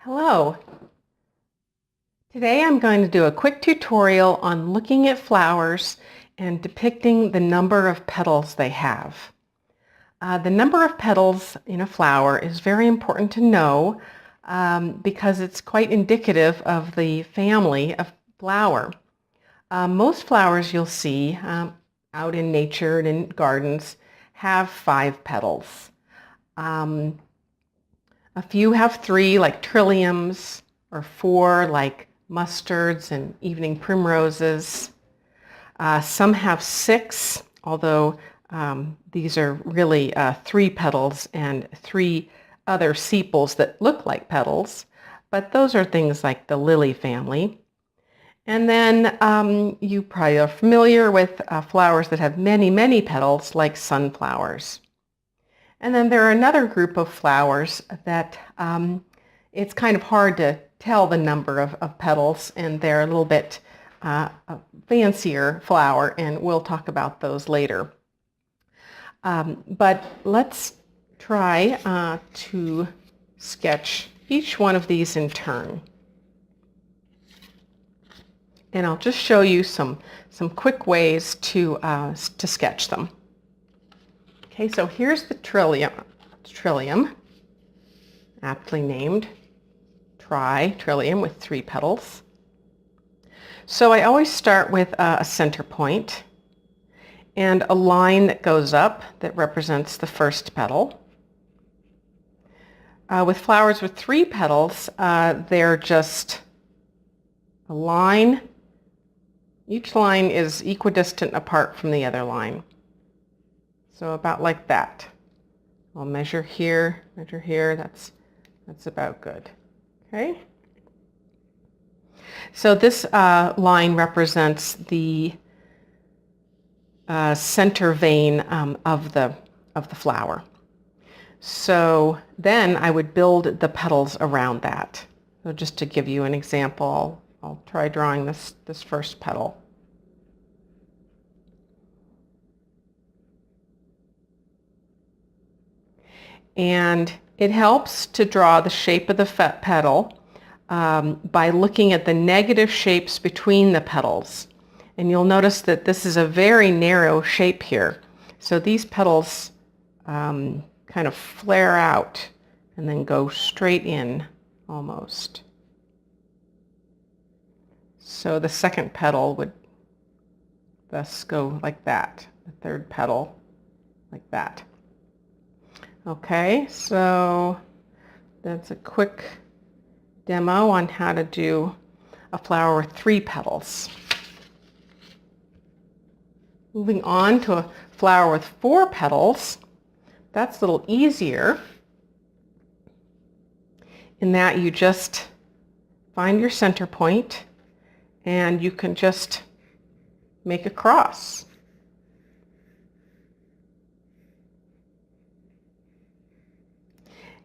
Hello. Today I'm going to do a quick tutorial on looking at flowers and depicting the number of petals they have. The number of petals in a flower is very important to know because it's quite indicative of the family of flower. Most flowers you'll see out in nature and in gardens have 5 petals. A few have 3, like trilliums, or 4, like mustards and evening primroses. Some have 6, although these are really 3 petals and 3 other sepals that look like petals. But those are things like the lily family. And then you probably are familiar with flowers that have many, many petals, like sunflowers. And then there are another group of flowers that it's kind of hard to tell the number of petals, and they're a little bit a fancier flower, and we'll talk about those later. But let's try to sketch each one of these in turn. And I'll just show you some quick ways to sketch them. Okay, so here's the trillium, aptly named trillium with 3 petals. So I always start with a center point and a line that goes up that represents the first petal. With flowers with 3 petals, they're just a line. Each line is equidistant apart from the other line. So about like that. I'll measure here, that's about good. Okay? So this line represents the center vein of the flower. So then I would build the petals around that. So just to give you an example, I'll try drawing this first petal. And it helps to draw the shape of the petal by looking at the negative shapes between the petals. And you'll notice that this is a very narrow shape here. So these petals kind of flare out and then go straight in almost. So the second petal would thus go like that, the third petal like that. Okay, so that's a quick demo on how to do a flower with 3 petals. Moving on to a flower with 4 petals, that's a little easier in that you just find your center point and you can just make a cross.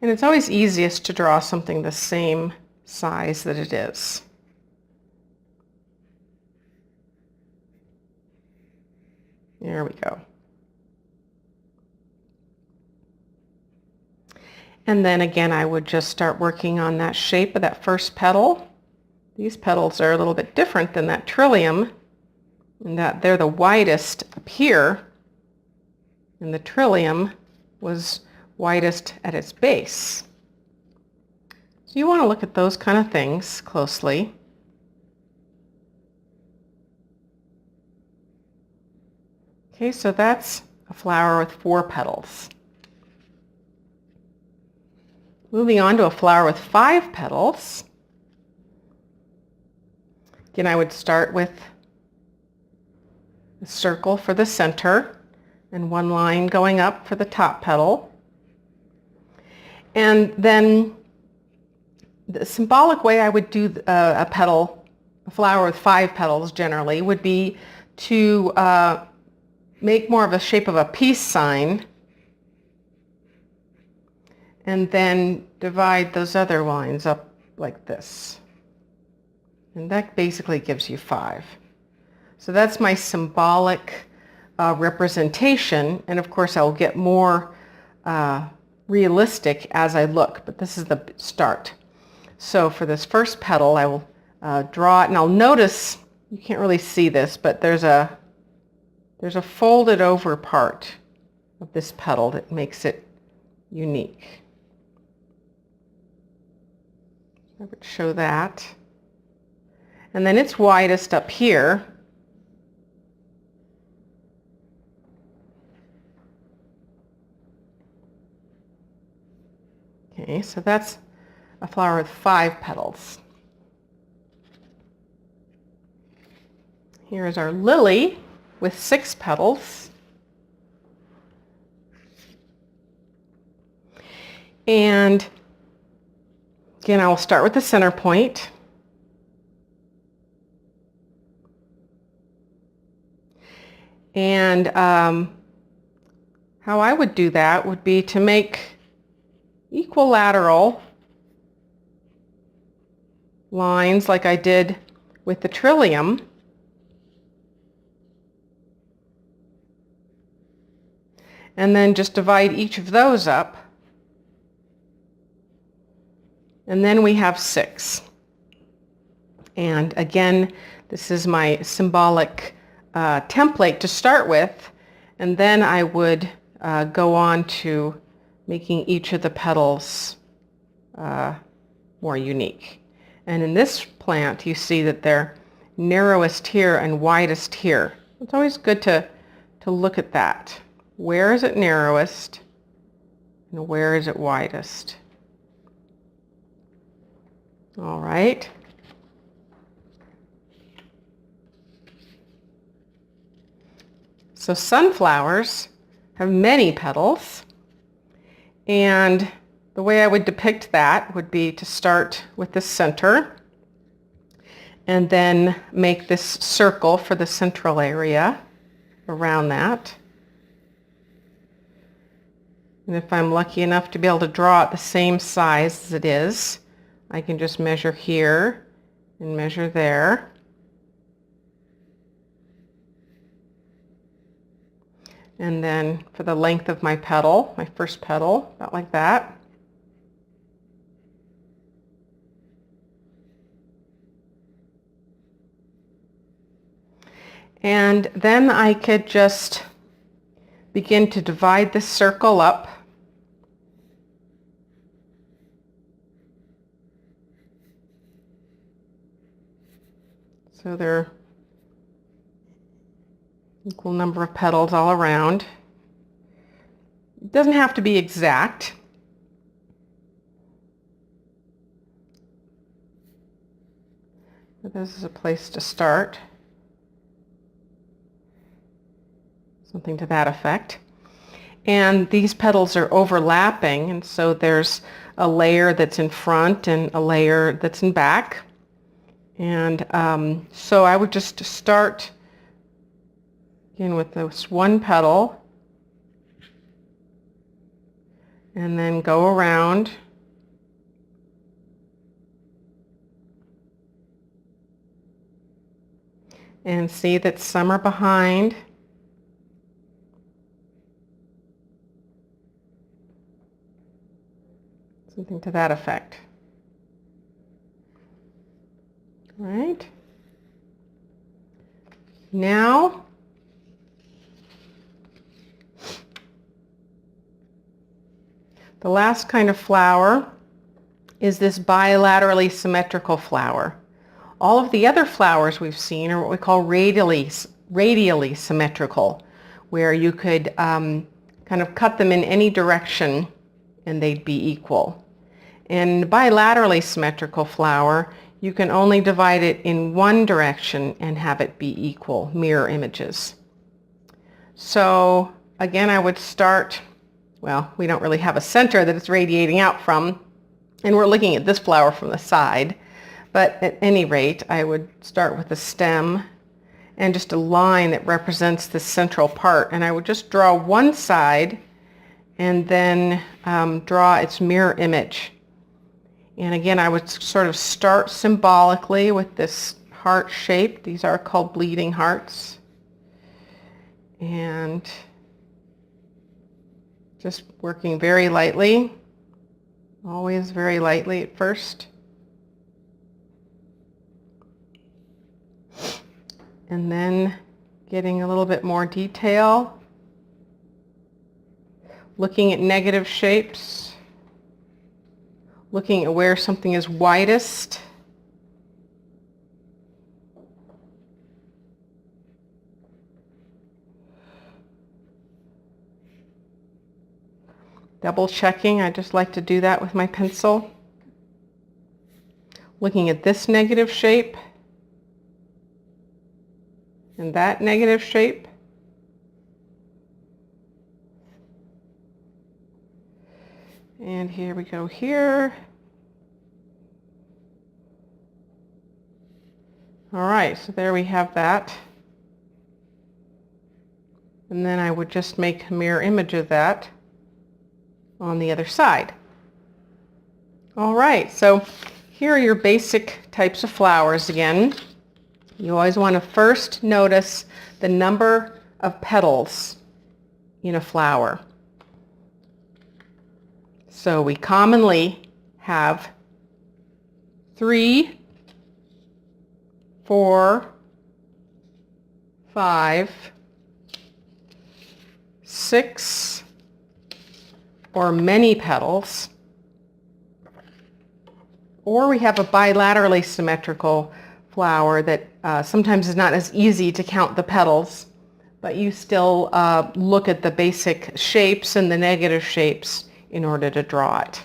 And it's always easiest to draw something the same size that it is. There we go. And then again, I would just start working on that shape of that first petal. These petals are a little bit different than that trillium in that they're the widest up here, and the trillium was widest at its base. So you want to look at those kind of things closely. Okay, so that's a flower with 4 petals. Moving on to a flower with 5 petals. Again, I would start with a circle for the center and 1 line going up for the top petal. And then the symbolic way I would do a flower with 5 petals generally would be to make more of a shape of a peace sign and then divide those other lines up like this. And that basically gives you 5. So that's my symbolic representation, and of course I'll get more realistic as I look, but this is the start. So for this first petal, I will draw it, and I'll notice, you can't really see this, but there's a folded over part of this petal that makes it unique. I would show that. And then it's widest up here. Okay, so that's a flower with 5 petals. Here's our lily with 6 petals. And again, I will start with the center point. And how I would do that would be to make equilateral lines like I did with the trillium. And then just divide each of those up. And then we have 6. And again, this is my symbolic template to start with. And then I would go on to making each of the petals more unique. And in this plant, you see that they're narrowest here and widest here. It's always good to look at that. Where is it narrowest and where is it widest? All right. So sunflowers have many petals, and the way I would depict that would be to start with the center and then make this circle for the central area around that. And if I'm lucky enough to be able to draw it the same size as it is, I can just measure here and measure there. And then for the length of my petal, my first petal, about like that. And then I could just begin to divide this circle up. So there are equal number of petals all around. It doesn't have to be exact. But this is a place to start. Something to that effect. And these petals are overlapping, and so there's a layer that's in front and a layer that's in back. And so I would just start again with this one petal and then go around and see that some are behind. Something to that effect. All right. Now, the last kind of flower is this bilaterally symmetrical flower. All of the other flowers we've seen are what we call radially symmetrical, where you could kind of cut them in any direction and they'd be equal. In bilaterally symmetrical flower, you can only divide it in one direction and have it be equal, mirror images. So again, I would start, well, we don't really have a center that it's radiating out from, and we're looking at this flower from the side. But at any rate, I would start with a stem and just a line that represents the central part. And I would just draw one side and then draw its mirror image. And again, I would sort of start symbolically with this heart shape. These are called bleeding hearts. And just working very lightly, always very lightly at first. and then getting a little bit more detail, looking at negative shapes, looking at where something is widest. Double checking, I just like to do that with my pencil. Looking at this negative shape and that negative shape. And here we go here. All right, so there we have that. And then I would just make a mirror image of that on the other side. All right, so here are your basic types of flowers again. You always want to first notice the number of petals in a flower. So we commonly have 3, 4, 5, 6, or many petals, or we have a bilaterally symmetrical flower that sometimes is not as easy to count the petals, but you still look at the basic shapes and the negative shapes in order to draw it.